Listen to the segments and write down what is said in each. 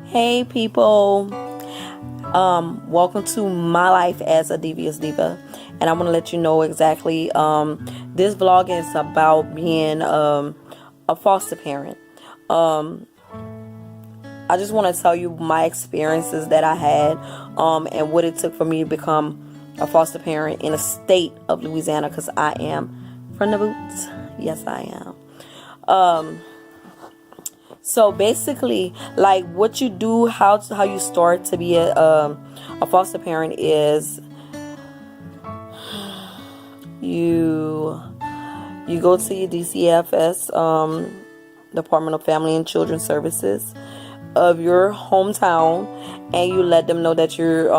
Hey people, welcome to my life as a devious diva, and I want to let you know exactly. This vlog is about being a foster parent. Um, I just want to tell you my experiences that I had, and what it took for me to become a foster parent in a state of Louisiana, because I am from the boots. Yes, I am. So basically, like what you do, how you start to be a foster parent is you you go to your DCFS, Department of Family and Children Services of your hometown, and you let them know that you're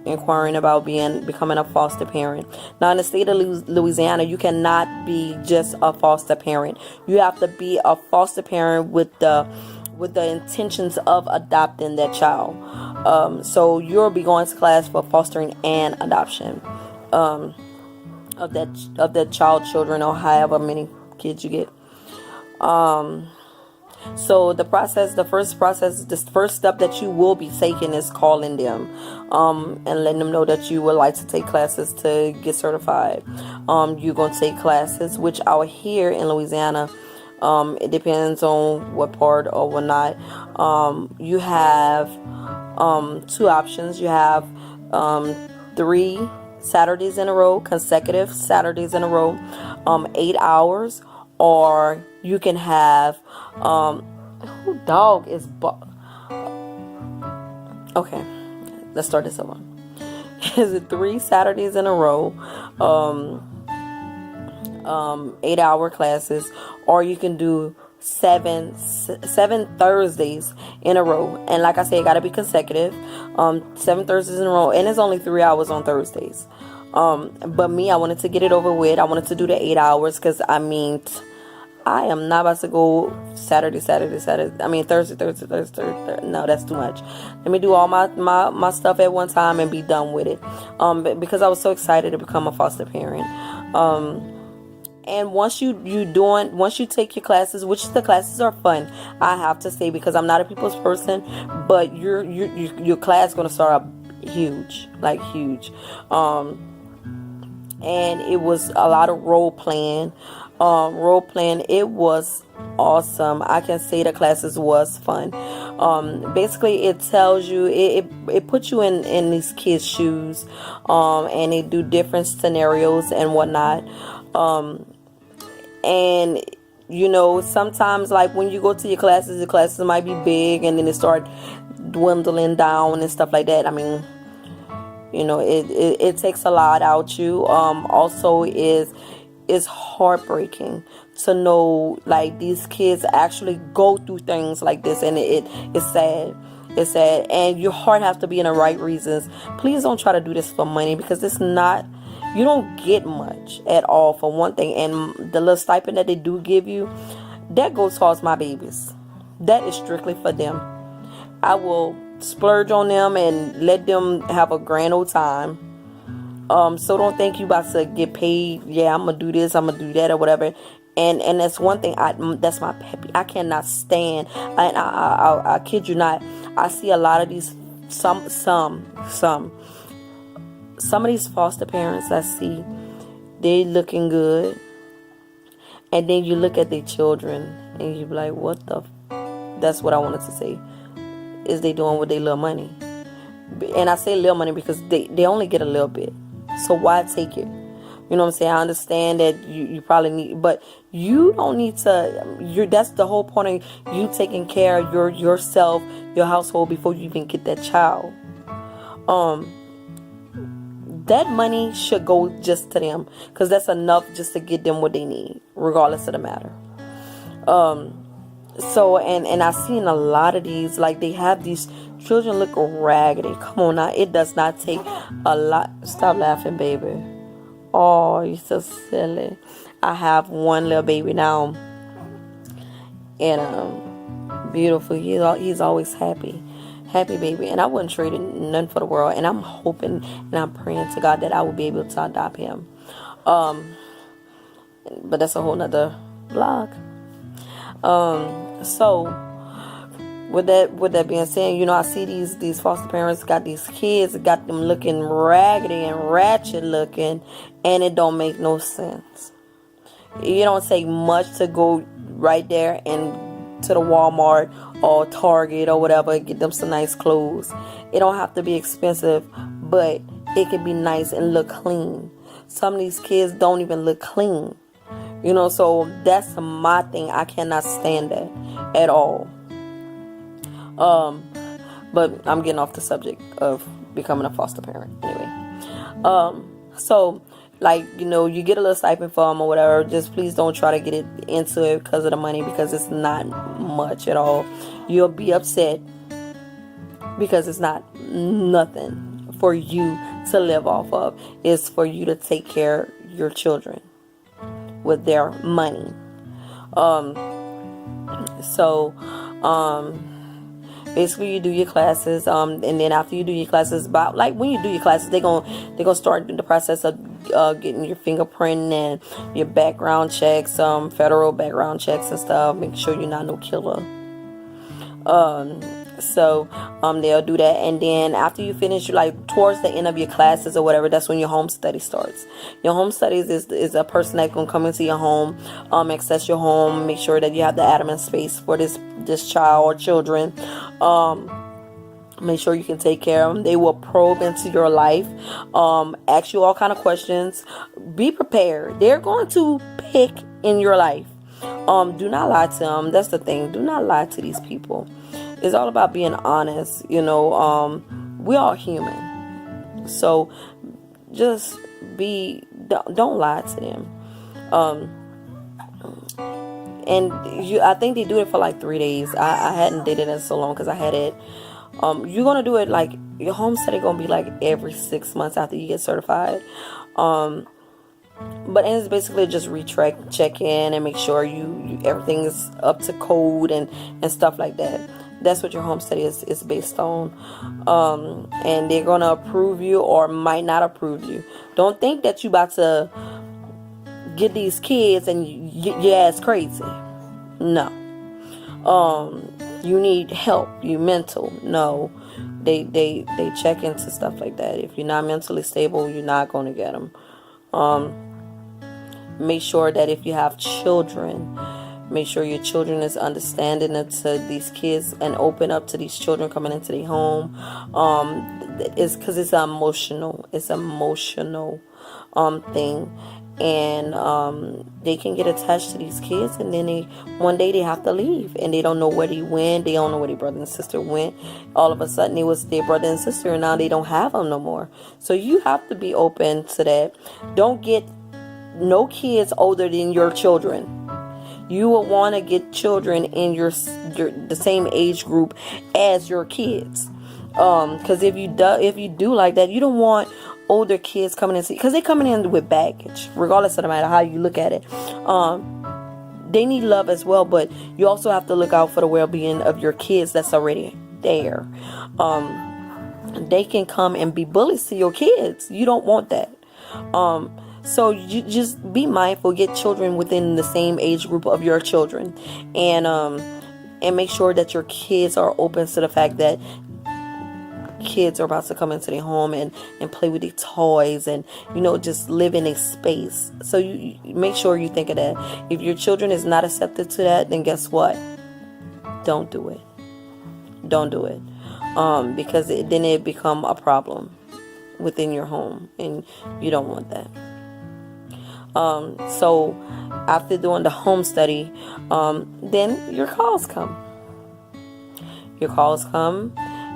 inquiring about becoming a foster parent. Now, in the state of Louisiana, you cannot be just a foster parent. You have to be a foster parent with the intentions of adopting that child. So you'll be going to class for fostering and adoption of that child, children, or however many kids you get. So the first step that you will be taking is calling them, and letting them know that you would like to take classes to get certified. You're going to take classes, which out here in Louisiana, it depends on what part or what not. You have two options. You have 3 Saturdays in a row, consecutive Saturdays in a row, 8 hours, or you can have who dog is okay, let's start this over. Is it 3 Saturdays in a row, 8-hour classes, or you can do seven Thursdays in a row, and like I said, it got to be consecutive. 7 Thursdays in a row, and it's only 3 hours on Thursdays. But me, I wanted to get it over with. I wanted to do the 8 hours, because I mean, I am not about to go Saturday. I mean, Thursday. No, that's too much. Let me do all my stuff at one time and be done with it. Because I was so excited to become a foster parent. And once you take your classes, which the classes are fun, I have to say, because I'm not a people's person, but your class is gonna start up huge, like huge. And it was a lot of role playing. It was awesome. I can say the classes was fun. Basically, it tells you, it puts you in these kids' shoes, and they do different scenarios and whatnot. And sometimes, like, when you go to your classes, the classes might be big, and then they start dwindling down and stuff like that. I mean, it takes a lot out you. Also, it's heartbreaking to know, like, these kids actually go through things like this, and it's sad. It's sad, and your heart has to be in the right reasons. Please don't try to do this for money, because it's not. You don't get much at all, for one thing, and the little stipend that they do give you, that goes towards my babies. That is strictly for them. I will splurge on them and let them have a grand old time. So don't think you about to get paid. Yeah, I'm gonna do this, I'm gonna do that, or whatever. And that's one thing. That's my peppy. I cannot stand. And I kid you not. I see a lot of these. Some of these foster parents I see, they looking good, and then you look at their children and you be like, what the that's what I wanted to say, is they doing with their little money. And I say little money because they only get a little bit, so why take it? You know what I'm saying? I understand that you probably need, but you don't need to. That's the whole point of you taking care of yourself, your household, before you even get that child. That money should go just to them, because that's enough just to get them what they need, regardless of the matter. So and I've seen a lot of these, like, they have these children look raggedy. Come on now, it does not take a lot. Stop laughing, baby. Oh, you're so silly. I have one little baby now, and beautiful. He's always happy baby, and I wouldn't trade it none for the world. And I'm hoping and I'm praying to God that I will be able to adopt him. But that's a whole nother vlog. So with that being said, I see these foster parents got these kids, got them looking raggedy and ratchet looking, and it don't make no sense. You don't take much to go right there and to the Walmart or Target or whatever and get them some nice clothes. It don't have to be expensive, but it can be nice and look clean. Some of these kids don't even look clean. So that's my thing. I cannot stand that at all. But I'm getting off the subject of becoming a foster parent anyway. So you get a little stipend for them or whatever. Just please don't try to get it into it because of the money, because it's not much at all. You'll be upset because it's not nothing for you to live off of. It's for you to take care of your children with their money. Basically you do your classes, and then after you do your classes, when you do your classes, they're gonna start the process of getting your fingerprint and your background checks, federal background checks and stuff. Make sure you're not no killer. They'll do that, and then after you finish, towards the end of your classes or whatever, that's when your home study starts. Your home studies is a person that's gonna come into your home, access your home, make sure that you have the adamant space for this child or children. Make sure you can take care of them. They will probe into your life, ask you all kind of questions. Be prepared. They're going to pick in your life. Do not lie to them. That's the thing. Do not lie to these people. It's all about being honest. We're all human. So just don't lie to them. I think they do it for 3 days. I hadn't did it in so long because I had it. You're going to do it your home study going to be every 6 months after you get certified. But it's basically just check in and make sure you everything is up to code and stuff like that. That's what your home study is based on. And they're going to approve you or might not approve you. Don't think that you about to get these kids and your ass crazy. No. You need help. You mental. No. They check into stuff like that. If you're not mentally stable, you're not going to get them. Make sure that if you have children, make sure your children is understanding to these kids and open up to these children coming into their home. It's because it's emotional thing, and they can get attached to these kids, and then one day they have to leave, and they don't know where they went. They don't know where their brother and sister went. All of a sudden it was their brother and sister, and now they don't have them no more. So you have to be open to that. Don't get no kids older than your children. You will want to get children in the same age group as your kids, because if you do like that, you don't want older kids coming in, because they're coming in with baggage, regardless of the matter how you look at it. They need love as well, but you also have to look out for the well-being of your kids that's already there. They can come and be bullies to your kids. You don't want that. So you just be mindful. Get children within the same age group of your children, and make sure that your kids are open to the fact that kids are about to come into their home and play with their toys and just live in a space. So you make sure you think of that. If your children is not accepted to that, then guess what? Don't do it. Because then it become a problem within your home, and you don't want that. So after doing the home study, then your calls come. You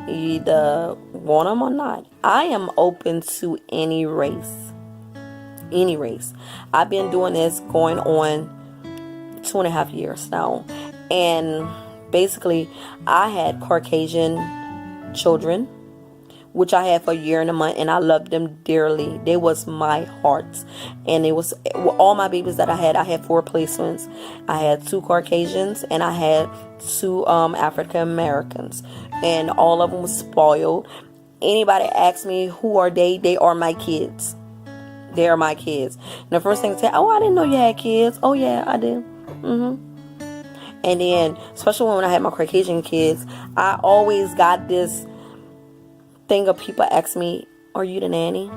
either want them or not. I am open to any race. I've been doing this going on 2.5 years now, and basically I had Caucasian children, which I had for a year and a month, and I loved them dearly. They was my heart, and it was all my babies that I had 4 placements. I had 2 Caucasians, and I had 2 African Americans, and all of them was spoiled. Anybody asks me who are they are my kids. They are my kids. And the first thing they say, oh, I didn't know you had kids. Oh yeah, I did. And then, especially when I had my Caucasian kids, I always got this thing of people ask me, "Are you the nanny?"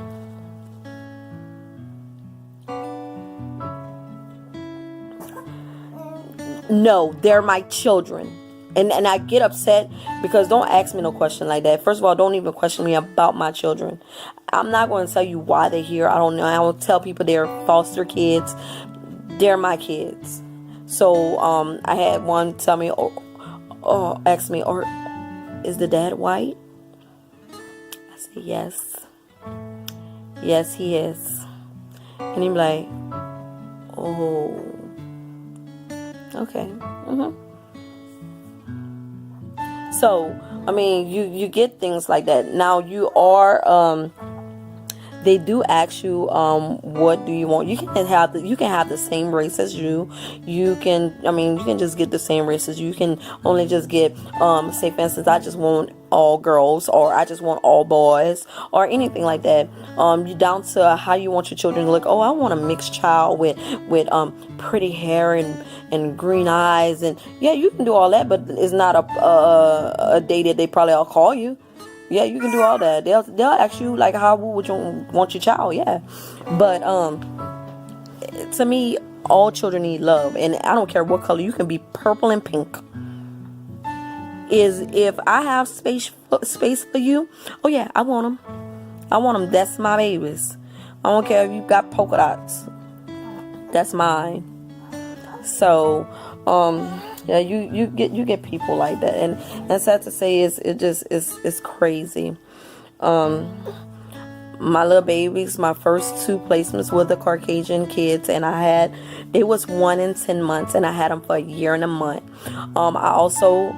No, they're my children. And I get upset because don't ask me no question like that. First of all, don't even question me about my children. I'm not going to tell you why they're here. I don't know. I will tell people they're foster kids. They're my kids. So I had one tell me, ask me, or is the dad white? I said, yes. Yes, he is. And he'd be like, oh, okay. So, I mean, you get things like that. Now you are, they do ask you, what do you want? You can have the same race as you. You can just get the same race as you. You can only just get, say for instance, I just want all girls, or I just want all boys, or anything like that. You down to how you want your children to look. Oh, I want a mixed child with pretty hair and green eyes, and yeah, you can do all that, but it's not a day that they probably all call you. Yeah, you can do all that. They'll ask you like, how would you want your child? Yeah, but to me, all children need love, and I don't care what color. You can be purple and pink. Is if I have space for you, oh yeah, I want them. That's my babies. I don't care if you got polka dots. That's mine. So, yeah, you get people like that, and sad to say, it's crazy. My little babies, my first 2 placements were the Caucasian kids, and it was 1 and 10 months, and I had them for a year and a month. I also,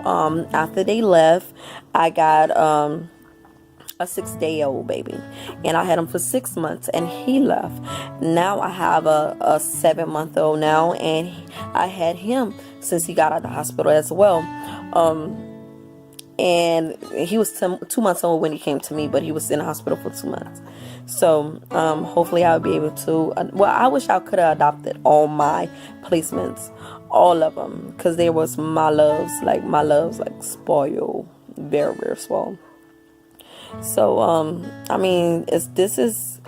after they left, I got a 6-day-old baby, and I had him for 6 months, and he left. Now I have a 7-month-old now, and I had him since he got out of the hospital as well. And he was 2 months old when he came to me, but he was in the hospital for 2 months. So hopefully I'll be able to, I wish I could have adopted all my placements, all of them, because there was my loves like spoiled, very, very spoiled. So I mean, this is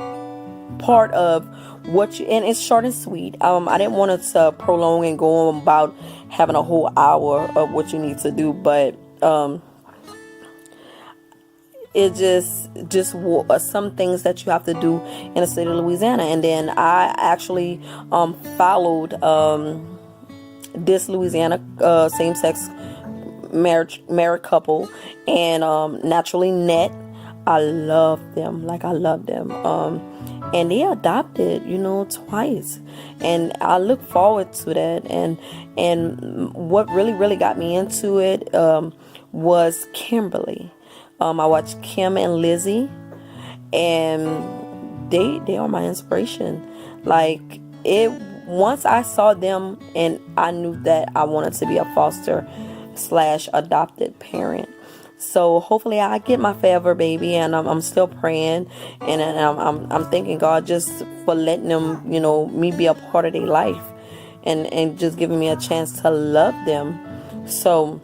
part of what you, and it's short and sweet. I didn't want it to prolong and go on about having a whole hour of what you need to do, but it just some things that you have to do in the state of Louisiana. And then I actually followed this Louisiana same-sex married couple, and Naturally Net. I love them. And they adopted, twice, and I look forward to that. And what really got me into it was Kimberly. I watched Kim and Lizzie, and they are my inspiration. Once I saw them, and I knew that I wanted to be a foster/adopted parent. So hopefully I get my forever baby, and I'm still praying, and I'm thanking God just for letting them, me be a part of their life, and just giving me a chance to love them. So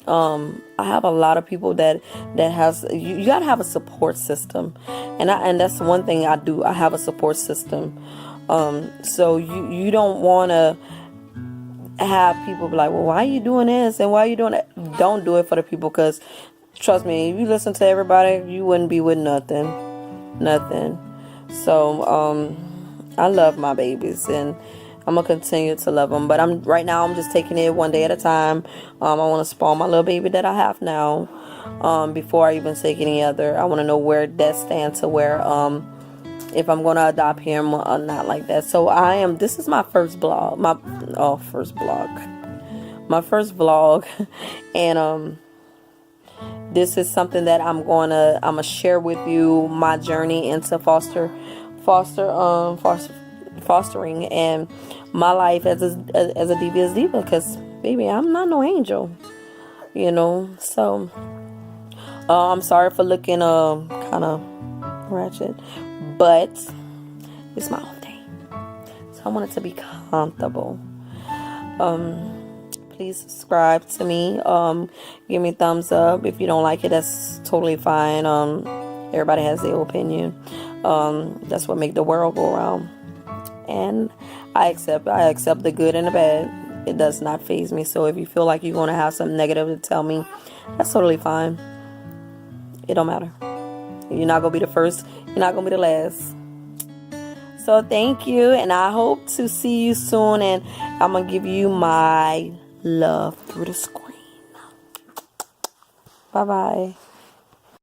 I have a lot of people that has, you gotta have a support system, and that's one thing I do. I have a support system. So you don't want to have people be like, well, why are you doing this and why are you doing that? Don't do it for the people, because trust me, if you listen to everybody, you wouldn't be with nothing. So I love my babies, and I'm gonna continue to love them, but right now I'm just taking it one day at a time. I want to spawn my little baby that I have now, before I even take any other. I want to know where that stands, to where if I'm going to adopt him or not, like that. So this is my first blog, my first vlog, and this is something that I'm gonna share with you, my journey into fostering, and my life as a devious diva, because baby, I'm not no angel, so I'm sorry for looking kind of ratchet, but it's my own day, so I want it to be comfortable. please subscribe to me. Give me a thumbs up. If you don't like it, that's totally fine. Everybody has their opinion. That's what make the world go around. And I accept the good and the bad. It does not faze me. So if you feel like you're going to have something negative to tell me, that's totally fine. It don't matter. You're not going to be the first. You're not going to be the last. So thank you. And I hope to see you soon. And I'm going to give you my love through the screen. Bye-bye.